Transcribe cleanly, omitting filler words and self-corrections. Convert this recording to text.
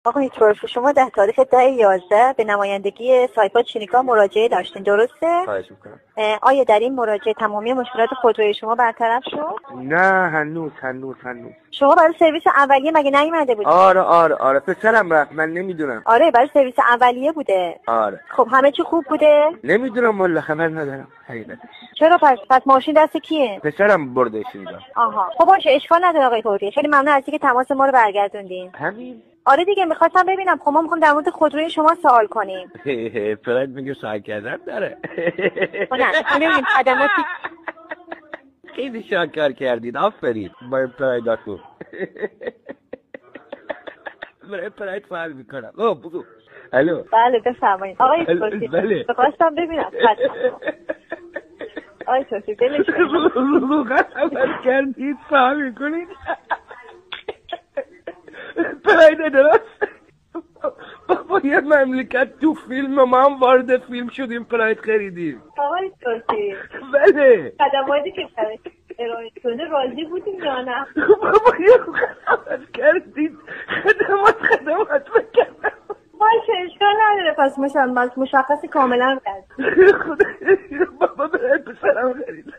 آقای ترفی، شما در تاریخ 10/11 به نمایندگی سایپا چینیکا مراجعه داشتین، درسته؟ خواهش میکنم. آیا در این مراجعه تمامی مشکلات خودروی شما برطرف شد؟ نه هنوز. شما برای سرویس اولیه مگه نیومده بودید؟ آره پسرم رفت، من نمیدونم. آره برای سرویس اولیه بوده. آره. خب همه چی خوب بوده؟ نمیدونم والله، خبر ندارم حقیقت. چرا پس ماشین دست کیه؟ پسرم بردش اینجا. آها خب باشه، اشکال نداره آقای توفیق، خیلی ممنون از اینکه تماس ما رو برگردوندین. همین. آره دیگه، میخواستم ببینم، خب ما میخوام در مورد خودروی شما سوال کنیم. پراید میگه سوال کردن داره. نه ببینیم خدماتی. خیلی شاکر کردید، آفرین. با پرایداتون. برای پراید فعال میکنم. بگو. الو. بله بفرمایید آقای توفیق. بله. میخواستم ببینم آقای توفیق دلش خبر کردید فعال میکنید. پراید درست. با یه مملکت تو فیلم ما هم وارد فیلم شدیم، پراید خریدیم. آقای توفیق. بله. خدماتی که ارائه شده راضی بودیم یا نه؟ بابا یه خبر کردید. خدمات بکنم. باشه اشکال نداره، پس مشخصی کاملا کرد. خدا بابا برای پسرم خرید.